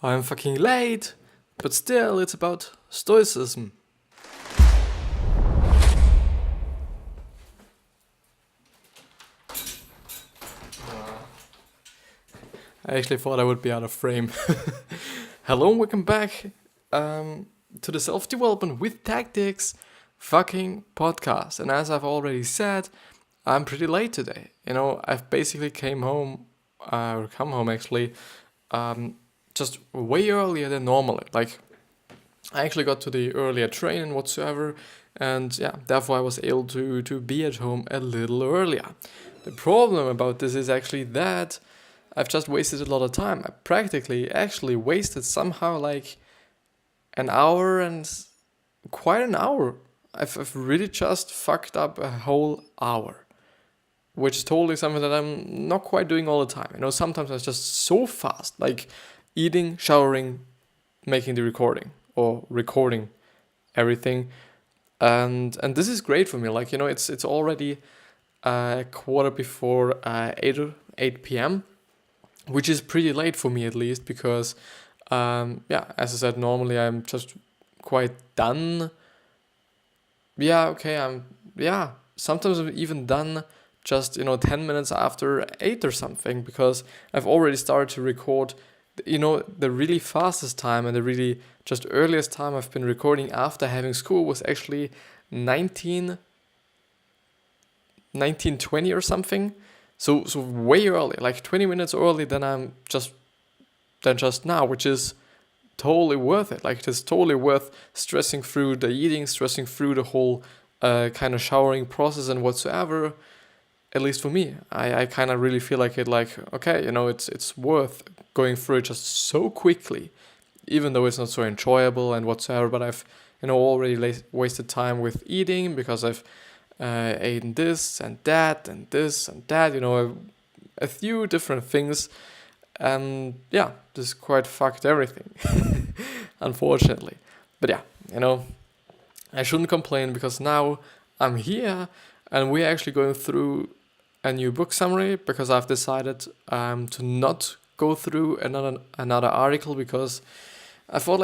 I'm fucking late, but still, it's about Stoicism. I actually thought I would be out of frame. Hello and welcome back to the Self-Development with Tactics fucking podcast. And as I've already said, I'm pretty late today. I've basically come home actually, just way earlier than normally. Like, I actually got to the earlier train and whatsoever, and yeah, therefore I was able to be at home a little earlier. The problem about this is actually that I've just wasted a lot of time. I practically actually wasted somehow like an hour and quite an hour. I've really just fucked up a whole hour, which is totally something that I'm not quite doing all the time. Sometimes I'm just so fast, like eating, showering, making the recording or recording everything. And this is great for me. Like, it's already a quarter before 8 p.m., which is pretty late for me at least because, as I said, normally I'm just quite done. Sometimes I'm even done just, 10 minutes after 8 or something, because I've already started to record, the really fastest time and the really just earliest time I've been recording after having school was actually 19:20 or something. So way early, like 20 minutes early than just now, which is totally worth it. Like, it's totally worth stressing through the eating, stressing through the whole kind of showering process and whatsoever. At least for me, I kind of really feel like it. Like, okay, it's worth going through it just so quickly, even though it's not so enjoyable and whatsoever. But I've already wasted time with eating because I've eaten this and that and this and that, a few different things, and yeah, this quite fucked everything, unfortunately. But yeah, I shouldn't complain because now I'm here and we're actually going through a new book summary, because I've decided to not go through another article, because I thought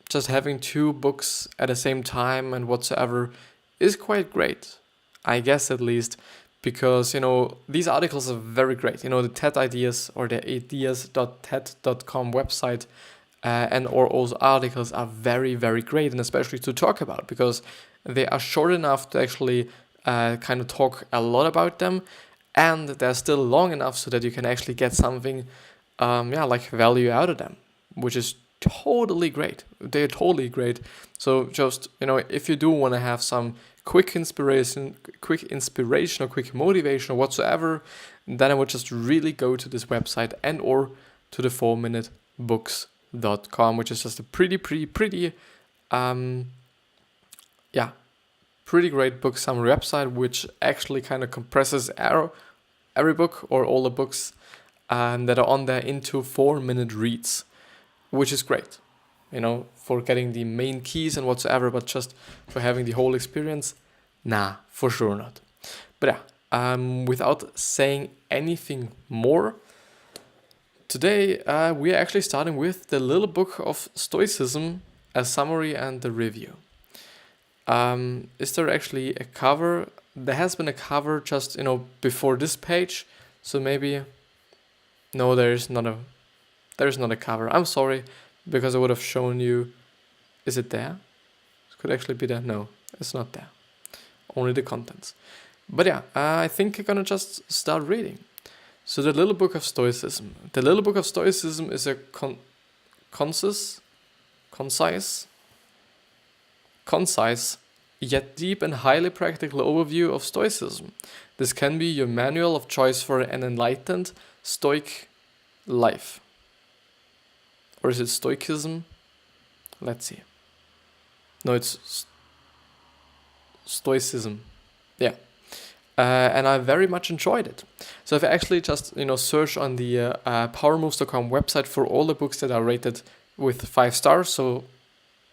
just having two books at the same time and whatsoever is quite great, I guess, at least, because, these articles are very great. The TED Ideas or the ideas.ted.com website or those articles are very, very great, and especially to talk about, because they are short enough to actually kind of talk a lot about them, and they're still long enough so that you can actually get something, like value out of them, which is totally great. They're totally great. So just, if you do want to have some quick inspiration or quick motivation or whatsoever, then I would just really go to this website and or to the 4minutebooks.com, which is just a pretty great book summary website, which actually kind of compresses every book or all the books that are on there into 4-minute reads, which is great, for getting the main keys and whatsoever, but just for having the whole experience, nah, for sure not. But yeah, without saying anything more, today we are actually starting with the little book of Stoicism, a summary and the review. Is there actually a cover? There has been a cover just, before this page, so maybe, no, there's not a cover. I'm sorry, because I would have shown you. Is it there? It could actually be there. No, it's not there. Only the contents. But yeah, I think I'm gonna just start reading. So the Little Book of Stoicism. The Little Book of Stoicism is a concise, yet deep and highly practical overview of Stoicism. This can be your manual of choice for an enlightened, Stoic life. Or is it Stoicism? Let's see. No, it's Stoicism. Yeah. And I very much enjoyed it. So I've actually just, searched on the powermoves.com website for all the books that are rated with 5 stars. So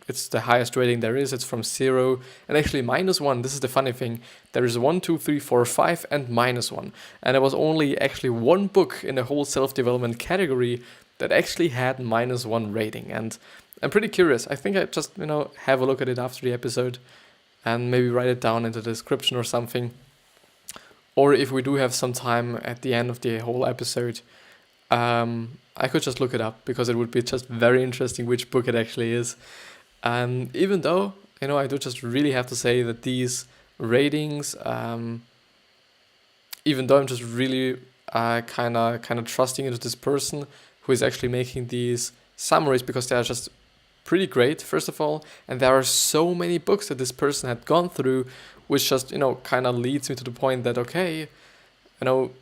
it's the highest rating there is. It's from 0 and actually -1. This is the funny thing. There is 1, 2, 3, 4, 5 and -1. And there was only actually one book in the whole self-development category that actually had -1 rating. And I'm pretty curious. I think I just, have a look at it after the episode and maybe write it down in the description or something. Or if we do have some time at the end of the whole episode, I could just look it up, because it would be just very interesting which book it actually is. Even though, I do just really have to say that these ratings, even though I'm just really kind of trusting into this person who is actually making these summaries, because they are just pretty great, first of all, and there are so many books that this person had gone through, which just, kind of leads me to the point that, okay,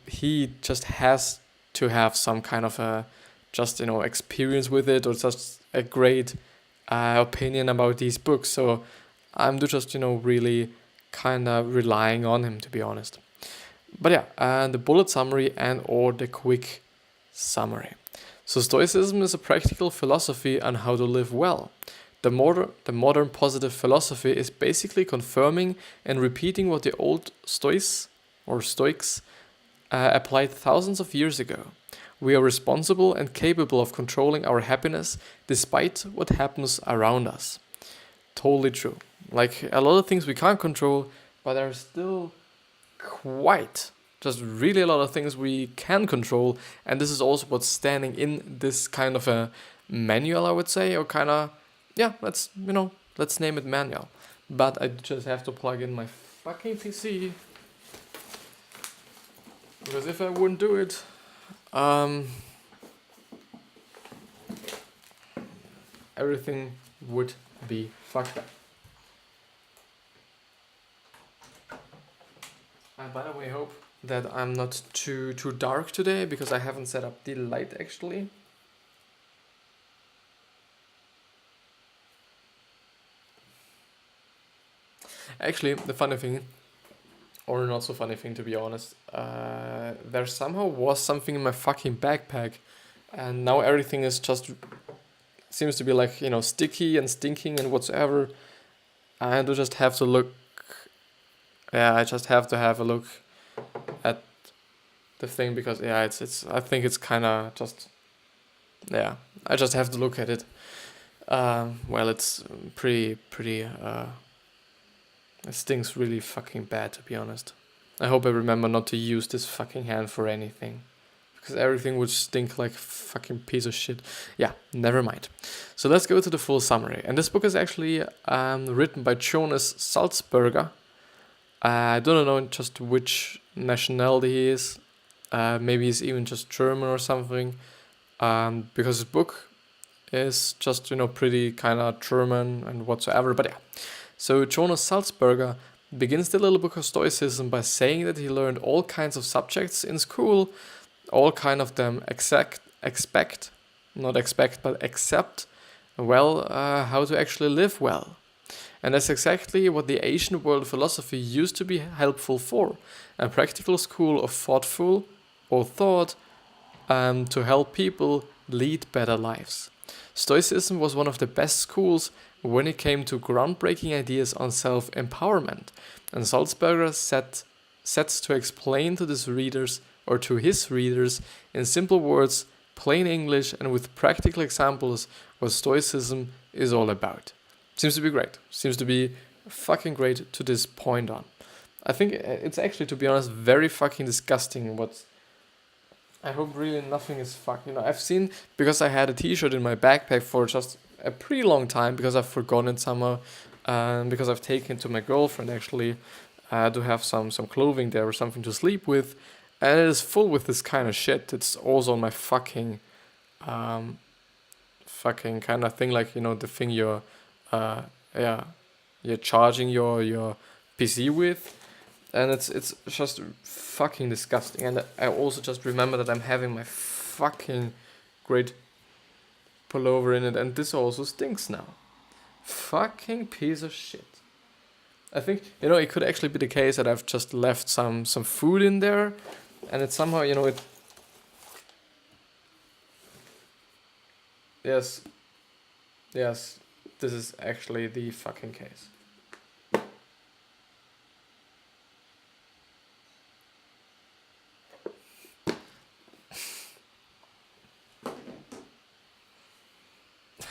he just has to have some kind of a, just, experience with it, or just a great opinion about these books. So I'm just, really kind of relying on him, to be honest. But yeah, the bullet summary and or the quick summary. So Stoicism is a practical philosophy on how to live well. The modern positive philosophy is basically confirming and repeating what the old Stoics applied thousands of years ago. We are responsible and capable of controlling our happiness despite what happens around us. Totally true. Like, a lot of things we can't control, but there are still just really a lot of things we can control, and this is also what's standing in this kind of a manual, I would say, or kind of, let's name it manual. But I just have to plug in my fucking PC, because if I wouldn't do it, everything would be fucked up. I, by the way, hope that I'm not too dark today, because I haven't set up the light actually. Actually, the funny thing, or not so funny thing to be honest, there somehow was something in my fucking backpack, and now everything is just, seems to be like, sticky and stinking and whatsoever. I do just have to look, I just have to have a look at the thing, because it's I think it's kind of just, I just have to look at it. Well, it's pretty it stinks really fucking bad, to be honest. I hope I remember not to use this fucking hand for anything, because everything would stink like fucking piece of shit. Yeah, never mind. So let's go to the full summary. And this book is actually written by Jonas Salzberger. I don't know just which nationality he is. Maybe he's even just German or something. Because his book is just, pretty kind of German and whatsoever. But yeah. So Jonas Salzberger begins the little book of Stoicism by saying that he learned all kinds of subjects in school, all kind of them accept, well, how to actually live well. And that's exactly what the ancient world philosophy used to be helpful for, a practical school of thought to help people lead better lives. Stoicism was one of the best schools when it came to groundbreaking ideas on self-empowerment, and Salzberger sets to explain to his readers in simple words, plain English, and with practical examples what Stoicism is all about. Seems to be great. Seems to be fucking great to this point on. I think it's actually, to be honest, very fucking disgusting what... I hope really nothing is fucking... I've seen, because I had a t-shirt in my backpack for just a pretty long time, because I've forgotten it somehow, because I've taken it to my girlfriend actually to have some clothing there or something to sleep with, and it is full with this kind of shit. It's also on my fucking kind of thing, like, the thing you're charging your PC with, and it's just fucking disgusting. And I also just remember that I'm having my fucking great pullover in it, and this also stinks now. Fucking piece of shit. I think, it could actually be the case that I've just left some food in there, and it somehow, it... Yes. this is actually the fucking case.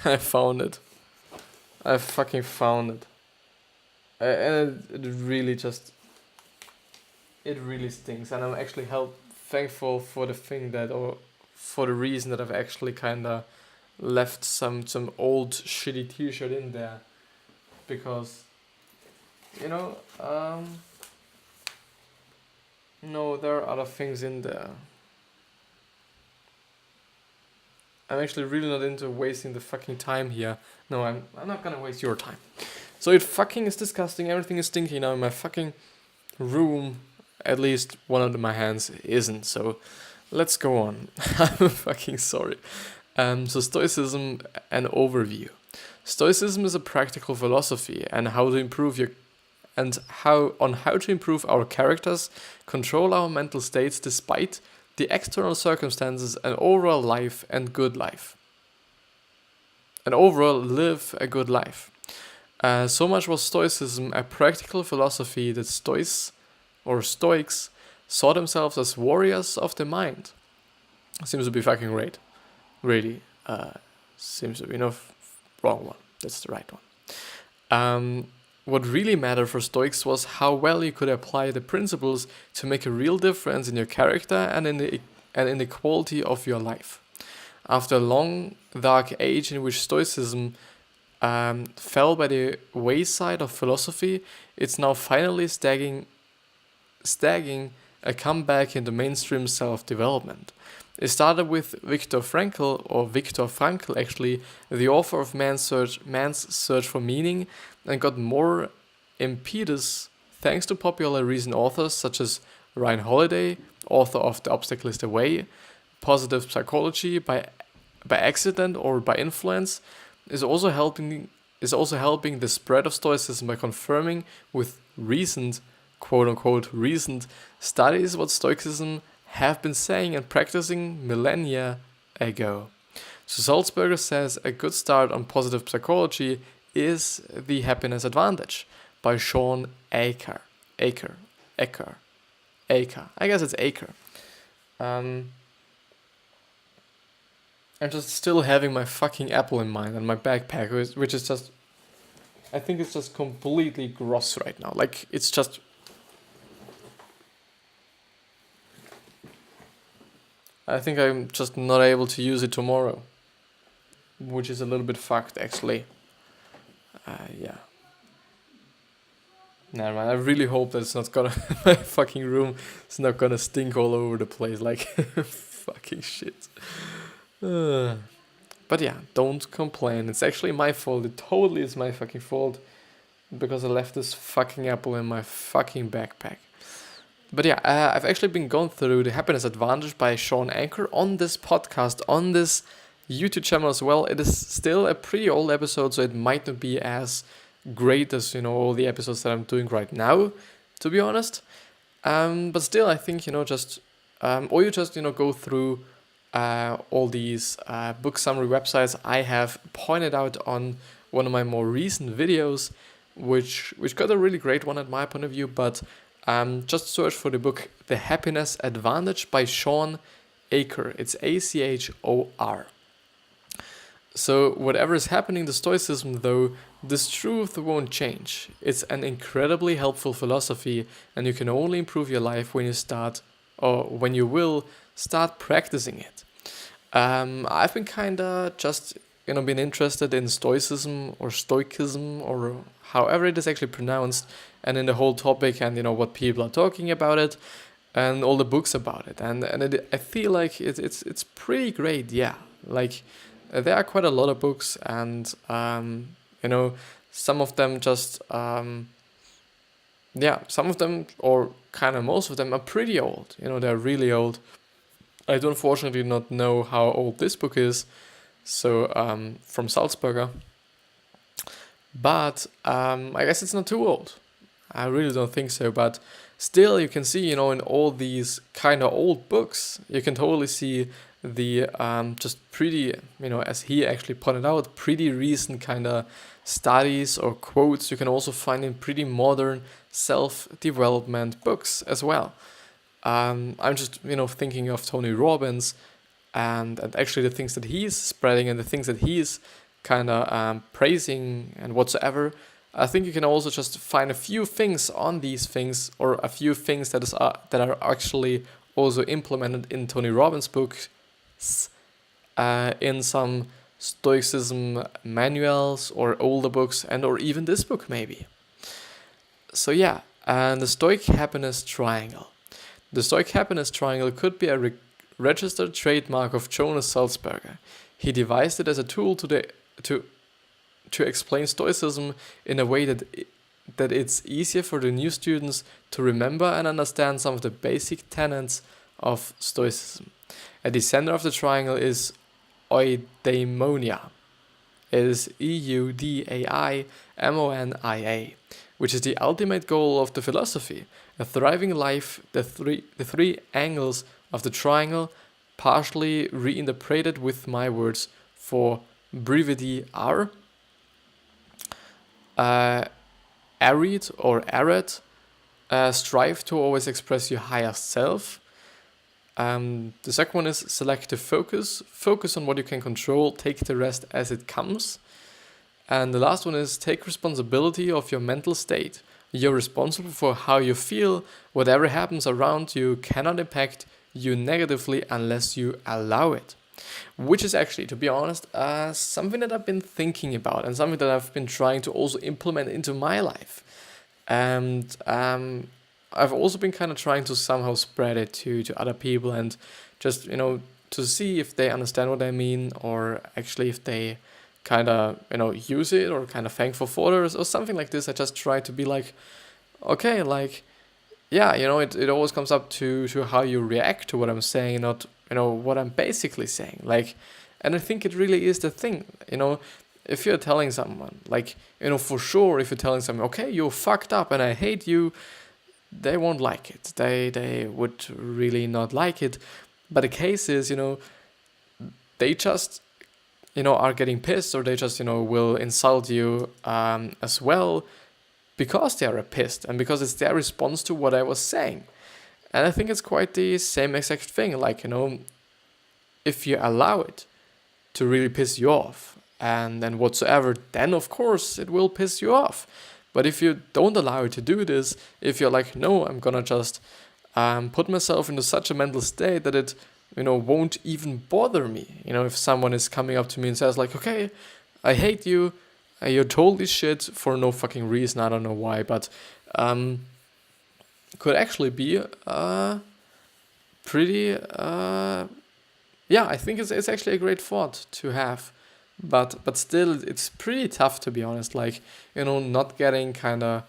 I found it. I fucking found it. And it really just... It really stinks. And I'm actually thankful for the thing that... Or for the reason that I've actually kinda left some old shitty t-shirt in there. Because... no, there are other things in there. I'm actually really not into wasting the fucking time here. No, I'm not gonna waste your time. So it fucking is disgusting. Everything is stinky now in my fucking room. At least one of my hands isn't. So let's go on. I'm fucking sorry. So Stoicism, an overview. Stoicism is a practical philosophy and how to improve our characters, control our mental states despite the external circumstances, and overall life and good life. And overall live a good life. So much was Stoicism a practical philosophy that Stoics saw themselves as warriors of the mind. Seems to be fucking great. Really. Seems to be wrong one. That's the right one. What really mattered for Stoics was how well you could apply the principles to make a real difference in your character and in the quality of your life. After a long, dark age in which Stoicism fell by the wayside of philosophy, it's now finally staggering a comeback into mainstream self-development. It started with Viktor Frankl actually, the author of Man's Search for Meaning, and got more impetus thanks to popular recent authors such as Ryan Holiday, author of The Obstacle is the Way, Positive Psychology by Accident or by Influence, is also helping the spread of Stoicism by confirming with recent, quote-unquote, recent studies what Stoicism have been saying and practicing millennia ago. So Salzberger says a good start on positive psychology is The Happiness Advantage by Sean Aker. I guess it's Aker. I'm just still having my fucking apple in mind and my backpack, which is just... I think it's just completely gross right now. Like, it's just... I think I'm just not able to use it tomorrow. Which is a little bit fucked, actually. Yeah. Never mind, I really hope that it's not gonna... my fucking room is not gonna stink all over the place, like... fucking shit. But yeah, don't complain. It's actually my fault. It totally is my fucking fault. Because I left this fucking apple in my fucking backpack. But yeah, I've actually been going through The Happiness Advantage by Sean Aker on this podcast, on this YouTube channel as well. It is still a pretty old episode, so it might not be as great as, all the episodes that I'm doing right now, to be honest. But still, I think, just... or you just, go through all these book summary websites I have pointed out on one of my more recent videos, which got a really great one at my point of view, but... just search for the book The Happiness Advantage by Sean Aker. It's Achor. So whatever is happening to Stoicism, though, this truth won't change. It's an incredibly helpful philosophy, and you can only improve your life when you will start practicing it. I've been kinda just been interested in Stoicism or Stoicism or however it is actually pronounced, and in the whole topic and what people are talking about it and all the books about it, and I feel like it's pretty great. Yeah, like there are quite a lot of books, and some of them just some of them, or kind of most of them, are pretty old. They're really old. I do unfortunately not know how old this book is, so from Salzberger, but I guess it's not too old. I really don't think so, but still you can see, in all these kind of old books, you can totally see the just pretty, as he actually pointed out, pretty recent kind of studies or quotes you can also find in pretty modern self-development books as well. I'm just, thinking of Tony Robbins and actually the things that he's spreading and the things that he's kind of praising and whatsoever. I think you can also just find a few things on these things, or a few things that are actually also implemented in Tony Robbins' books, in some Stoicism manuals or older books, and or even this book maybe. So yeah, and the Stoic happiness triangle. The Stoic happiness triangle could be a registered trademark of Jonas Salzberger. He devised it as a tool to explain Stoicism in a way that it's easier for the new students to remember and understand some of the basic tenets of Stoicism. At the center of the triangle is eudaimonia. It is EUDAIMONIA, which is the ultimate goal of the philosophy. A thriving life, the three angles of the triangle, partially reinterpreted with my words for brevity, are arid or arid, strive to always express your higher self. The second one is selective focus. Focus on what you can control, take the rest as it comes. And the last one is take responsibility of your mental state. You're responsible for how you feel. Whatever happens around you cannot impact you negatively unless you allow it. Which is actually, to be honest, something that I've been thinking about and something that I've been trying to also implement into my life. And I've also been kind of trying to somehow spread it to other people and just, to see if they understand what I mean, or actually if they kind of, use it or kind of thankful for it or something like this. I just try to be like, okay, like, yeah, it always comes up to how you react to what I'm saying, not, what I'm basically saying. Like, and I think it really is the thing, if you're telling someone, like, for sure, if you're telling someone, okay, you're fucked up and I hate you, they won't like it. They would really not like it. But the case is, they just, are getting pissed, or they just, will insult you as well, because they are pissed and because it's their response to what I was saying. And I think it's quite the same exact thing. Like, if you allow it to really piss you off and then whatsoever, then of course it will piss you off. But if you don't allow it to do this, if you're like, no, I'm gonna just put myself into such a mental state that it, won't even bother me. If someone is coming up to me and says like, okay, I hate you, you're totally shit for no fucking reason, I don't know why, but could actually be pretty, I think it's actually a great thought to have. But still, it's pretty tough, to be honest, like, not getting kind of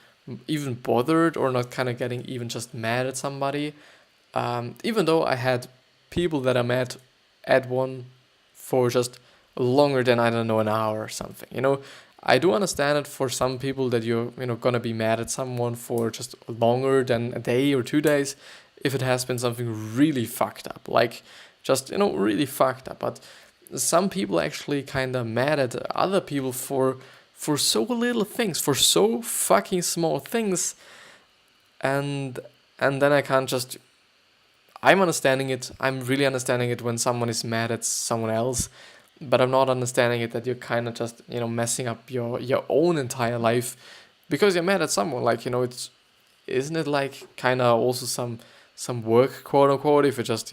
even bothered or not kind of getting even just mad at somebody. Even though I had people that I met at one for just longer than, I don't know, an hour or something. I do understand it for some people that you're, gonna be mad at someone for just longer than a day or 2 days if it has been something really fucked up, like just, really fucked up. But some people actually kind of mad at other people for so little things, for so fucking small things, and then I can't just. I'm understanding it. I'm really understanding it when someone is mad at someone else, but I'm not understanding it that you're kind of just messing up your own entire life because you're mad at someone. Like isn't it like kind of also some work, quote unquote, if you're just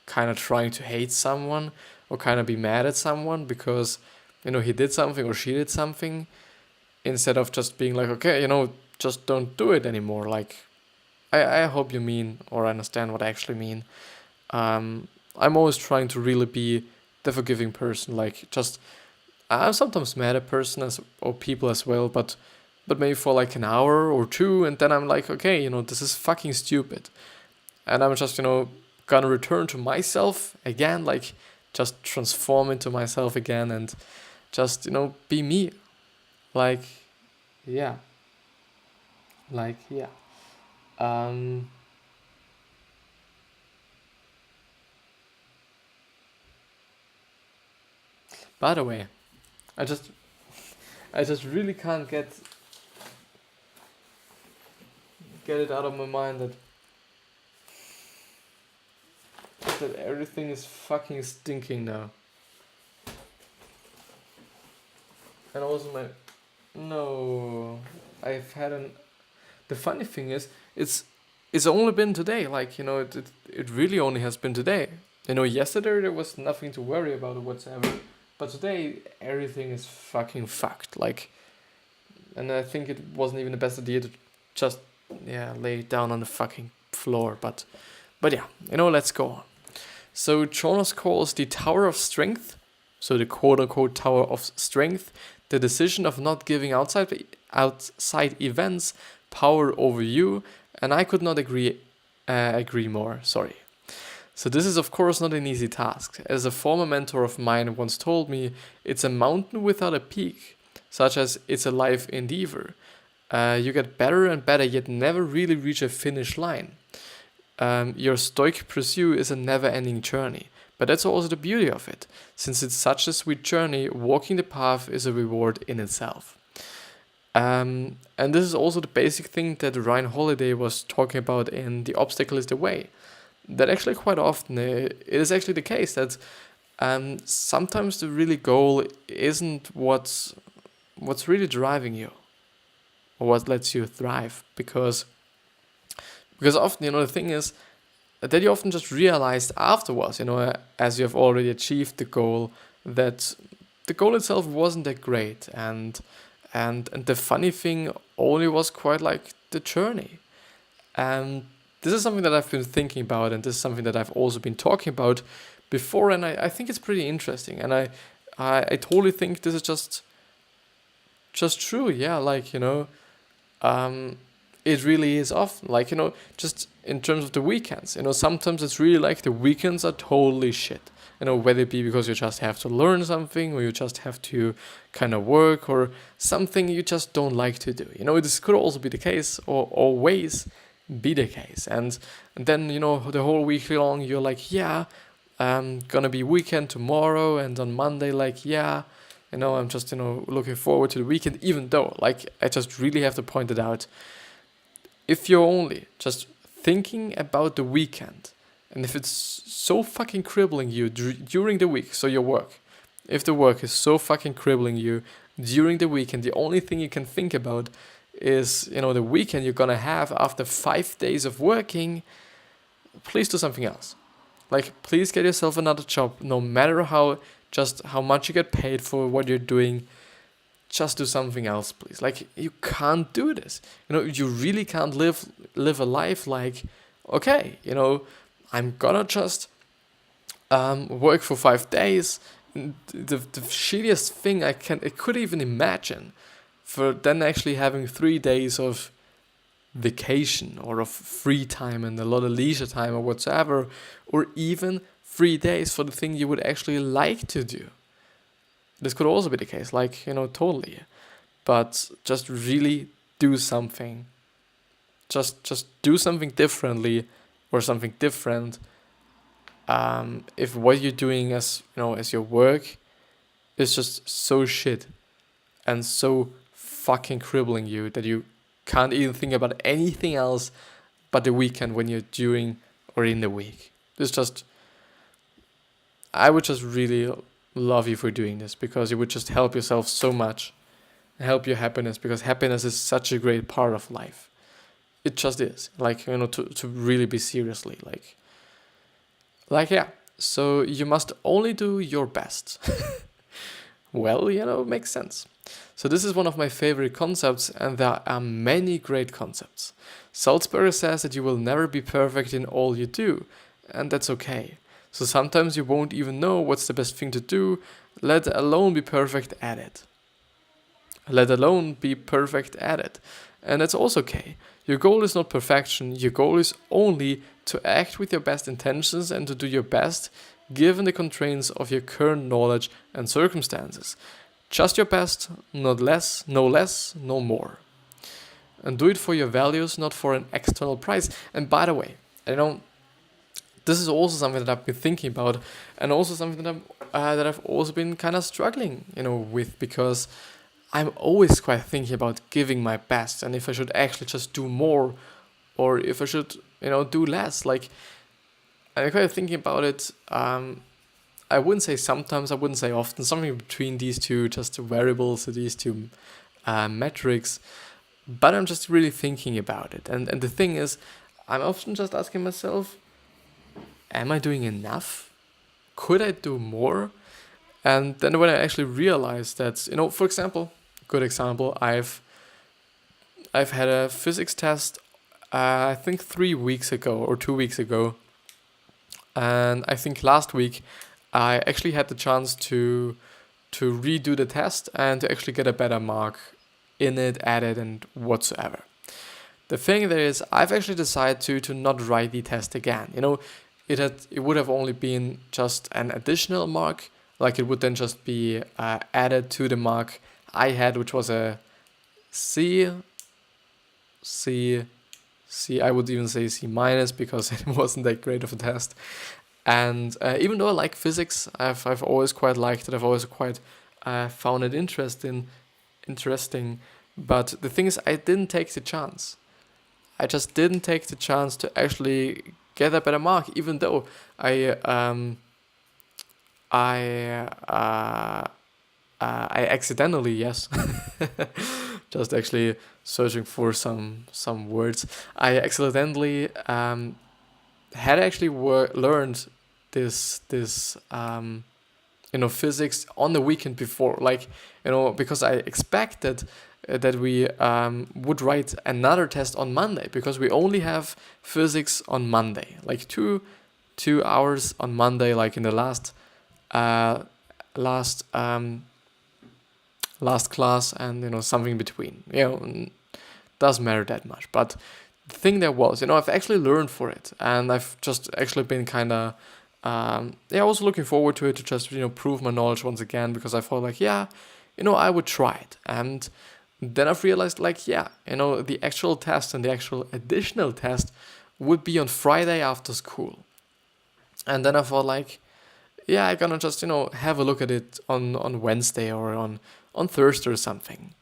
kind of trying to hate someone or kind of be mad at someone because he did something or she did something, instead of just being like, okay, just don't do it anymore. Like, I hope you mean or understand what I actually mean. I'm always trying to really be the forgiving person. Like, just I'm sometimes mad at person or people as well, but maybe for like an hour or two, and then I'm like, okay, this is fucking stupid, and I'm just gonna return to myself again, like just transform into myself again and just be me, like yeah. By the way, I just really can't get it out of my mind that everything is fucking stinking now. And also I've had the funny thing is, it's only been today, like, it really only has been today. Yesterday there was nothing to worry about or whatsoever, but today everything is fucking fucked, like, and I think it wasn't even the best idea to just, lay it down on the fucking floor, but yeah, let's go on. So Jonas calls the Tower of Strength, so the quote-unquote Tower of Strength, the decision of not giving outside events power over you, and I could not agree more, sorry. So this is of course not an easy task. As a former mentor of mine once told me, it's a mountain without a peak, such as it's a life endeavor. You get better and better, yet never really reach a finish line. Your stoic pursuit is a never-ending journey, but that's also the beauty of it. Since it's such a sweet journey, walking the path is a reward in itself. And this is also the basic thing that Ryan Holiday was talking about in The Obstacle is the Way. That actually quite often it is actually the case that sometimes the really goal isn't what's really driving you or what lets you thrive, because often, the thing is that you often just realized afterwards, as you have already achieved the goal, that the goal itself wasn't that great, and the funny thing only was quite like the journey. And this is something that I've been thinking about, and this is something that I've also been talking about before, and I think it's pretty interesting, and I totally think this is just true, like, it really is often, like, just in terms of the weekends, sometimes it's really like the weekends are totally shit, whether it be because you just have to learn something, or you just have to kind of work, or something you just don't like to do. This could also be the case, or always be the case. And then, the whole week long, you're like, gonna be weekend tomorrow, and on Monday, like, I'm just, looking forward to the weekend, even though, like, I just really have to point it out. If you're only just thinking about the weekend, and if it's so fucking crippling you during the week, so your work, if the work is so fucking crippling you during the weekend, the only thing you can think about is, the weekend you're gonna have after 5 days of working, please do something else. Like, please get yourself another job, no matter how much you get paid for what you're doing. Just do something else, please. Like, you can't do this. You really can't live a life like, okay, I'm gonna just work for 5 days. The shittiest thing I could even imagine, for then actually having 3 days of vacation or of free time and a lot of leisure time or whatsoever, or even 3 days for the thing you would actually like to do. This could also be the case, like, totally. But just really do something. Just do something differently, or something different. If what you're doing as your work is just so shit and so fucking crippling you that you can't even think about anything else but the weekend when you're doing or in the week. I would just really love you for doing this, because it would just help yourself so much, help your happiness, because happiness is such a great part of life. It just is, like, to really be seriously, so you must only do your best. Well, makes sense. So this is one of my favorite concepts, and there are many great concepts. Salzberger says that you will never be perfect in all you do, and that's okay. So sometimes you won't even know what's the best thing to do, let alone be perfect at it. And that's also okay. Your goal is not perfection, your goal is only to act with your best intentions and to do your best given the constraints of your current knowledge and circumstances. Just your best, not less, no more. And do it for your values, not for an external prize. And by the way, this is also something that I've been thinking about, and also something that I've also been kind of struggling, with, because I'm always quite thinking about giving my best, and if I should actually just do more, or if I should, do less. Like, I'm quite thinking about it. I wouldn't say sometimes, I wouldn't say often, something between these two just variables, these two metrics. But I'm just really thinking about it. And the thing is, I'm often just asking myself, am I doing enough? Could I do more? And then when I actually realized that, for example, good example, I've had a physics test, I think 3 weeks ago or 2 weeks ago. And I think last week I actually had the chance to redo the test and to actually get a better mark in it, at it, and whatsoever. The thing there is, I've actually decided to not write the test again. It would have only been just an additional mark, like it would then just be added to the mark I had, which was a C. I would even say C minus, because it wasn't that great of a test. And even though I like physics, I've always quite liked it. I've always quite found it interesting. But the thing is, I didn't take the chance. I just didn't take the chance to actually get a better mark, even though I accidentally, yes, just actually searching for some words. I accidentally had actually learned this physics on the weekend before, like, because I expected that we would write another test on Monday, because we only have physics on Monday, like two hours on Monday, like in the last class, and something between. Doesn't matter that much. But the thing there was, I've actually learned for it, and I've just actually been kind of also looking forward to it, to just prove my knowledge once again, because I thought like, I would try it. And then I've realized, like, the actual test and the actual additional test would be on Friday after school. And then I thought like, I'm gonna just have a look at it on Wednesday or on Thursday or something.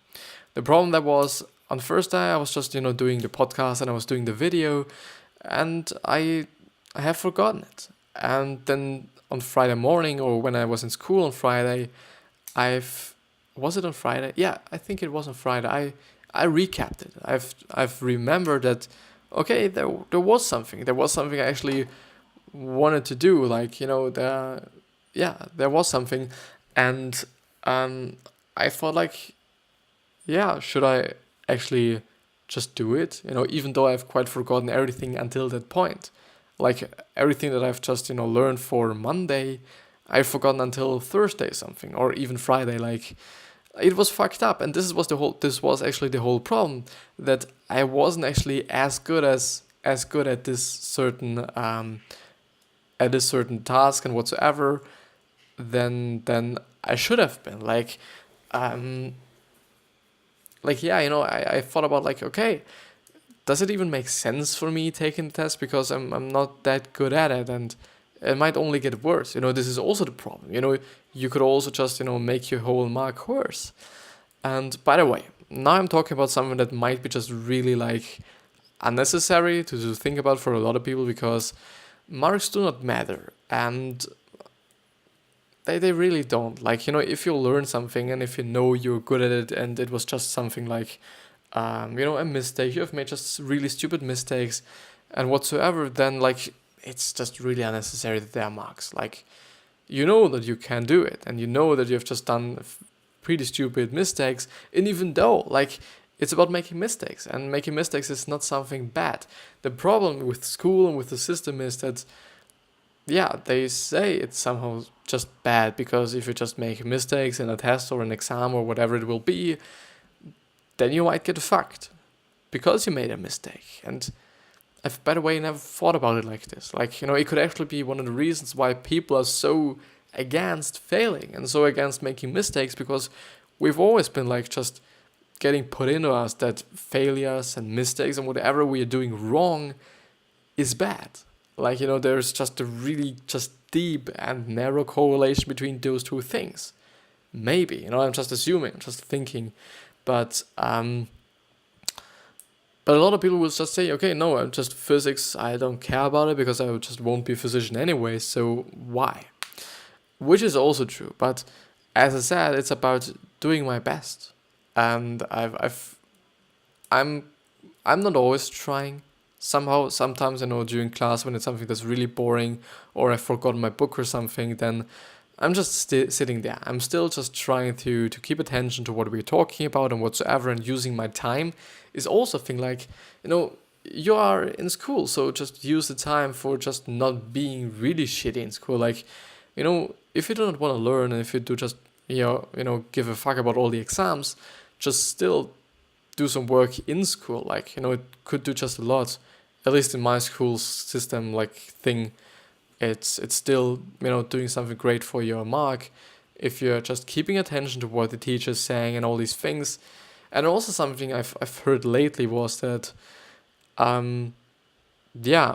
The problem that was, on Thursday I was just doing the podcast and I was doing the video, and I have forgotten it. And then on Friday morning, or when I was in school on Friday, was it on Friday? Yeah, I think it was on Friday. I recapped it. I've remembered that, okay, there was something. There was something I actually wanted to do. Like, there was something. And I thought like, should I actually just do it? Even though I've quite forgotten everything until that point. Like, everything that I've just, learned for Monday, I've forgotten until Thursday something, or even Friday. Like, it was fucked up. And this was actually the whole problem, that I wasn't actually as good at this certain task and whatsoever than I should have been. Like, I thought about like, okay, does it even make sense for me taking the test, because I'm not that good at it, and it might only get worse. This is also the problem. You could also just make your whole mark worse. And by the way, now I'm talking about something that might be just really like unnecessary to think about for a lot of people, because marks do not matter, and they really don't. Like, if you learn something and if you're good at it, and it was just something like a mistake, you have made just really stupid mistakes and whatsoever, then like, it's just really unnecessary that there are marks. Like, that you can do it, and that you have just done pretty stupid mistakes, and even though like, it's about making mistakes, and making mistakes is not something bad. The problem with school and with the system is that they say it's somehow just bad, because if you just make mistakes in a test or an exam or whatever it will be, then you might get fucked because you made a mistake. And I've, by the way, never thought about it like this. Like, it could actually be one of the reasons why people are so against failing and so against making mistakes, because we've always been like just getting put into us that failures and mistakes and whatever we are doing wrong is bad. Like, there's just a really just deep and narrow correlation between those two things. Maybe, I'm just assuming, I'm just thinking. But a lot of people will just say, okay, no, I'm just physics, I don't care about it because I just won't be a physician anyway, so why? Which is also true, but as I said, it's about doing my best. And I'm not always trying. Sometimes during class when it's something that's really boring or I've forgotten my book or something, then I'm just sitting there. I'm still just trying to keep attention to what we're talking about and whatsoever, and using my time is also a thing. Like, you are in school, so just use the time for just not being really shitty in school. Like, if you do not want to learn, and if you do just, give a fuck about all the exams, just still do some work in school. Like, it could do just a lot. At least in my school system, like, thing, it's still, doing something great for your mark if you're just keeping attention to what the teacher's saying and all these things. And also something I've heard lately was that,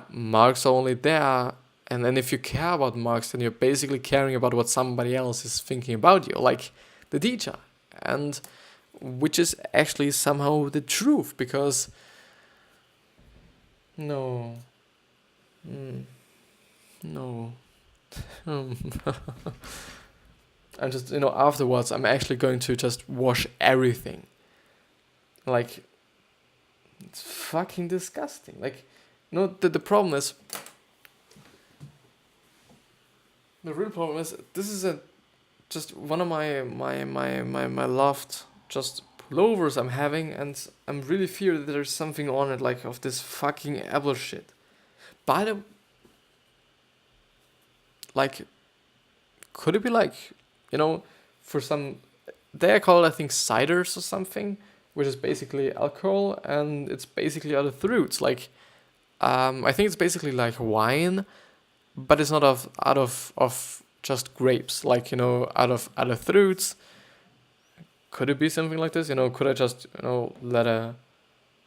marks are only there, and then if you care about marks, then you're basically caring about what somebody else is thinking about you, like the teacher. And which is actually somehow the truth, because no. I'm just, afterwards, I'm actually going to just wash everything. Like, it's fucking disgusting. Like, the problem is, the real problem is, this is just one of my loved just pullovers I'm having, and I'm really fear that there's something on it, like, of this fucking apple shit. By the, like, could it be like, for some, they call it, I think, ciders or something, which is basically alcohol, and it's basically out of fruits. Like, I think it's basically like wine, but it's not out of just grapes. Like, out of fruits. Could it be something like this? Could I just, let a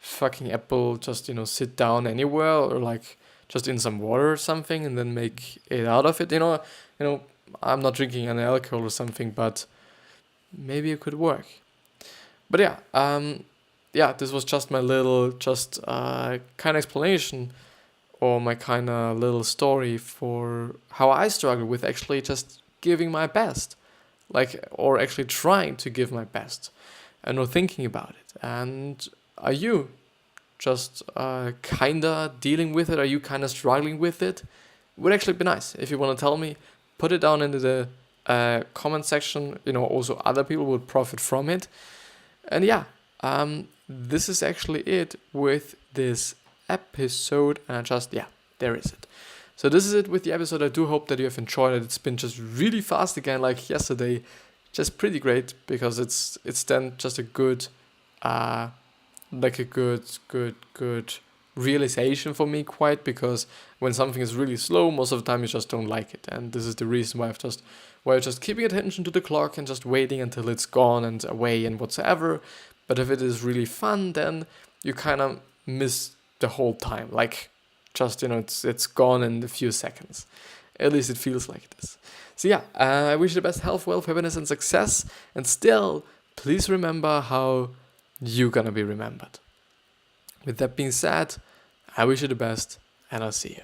fucking apple just, sit down anywhere, or like just in some water or something, and then make it out of it? I'm not drinking any alcohol or something, but maybe it could work. But this was just my little, kind of explanation, or my kind of little story for how I struggle with actually just giving my best, like, or actually trying to give my best, and not thinking about it. And are you just kinda dealing with it? Are you kinda struggling with it? Would actually be nice if you want to tell me. Put it down into the comment section. Also other people would profit from it. And this is actually it with this episode. And there is it. So this is it with the episode. I do hope that you have enjoyed it. It's been just really fast again, like yesterday. Just pretty great, because it's then just a good, good realization for me, quite, because when something is really slow, most of the time you just don't like it. And this is the reason why I'm just keeping attention to the clock and just waiting until it's gone and away and whatsoever. But if it is really fun, then you kind of miss the whole time. Like, just, it's gone in a few seconds. At least it feels like this. So I wish you the best health, wealth, happiness, and success. And still, please remember how you're gonna be remembered. With that being said, I wish you the best, and I'll see you.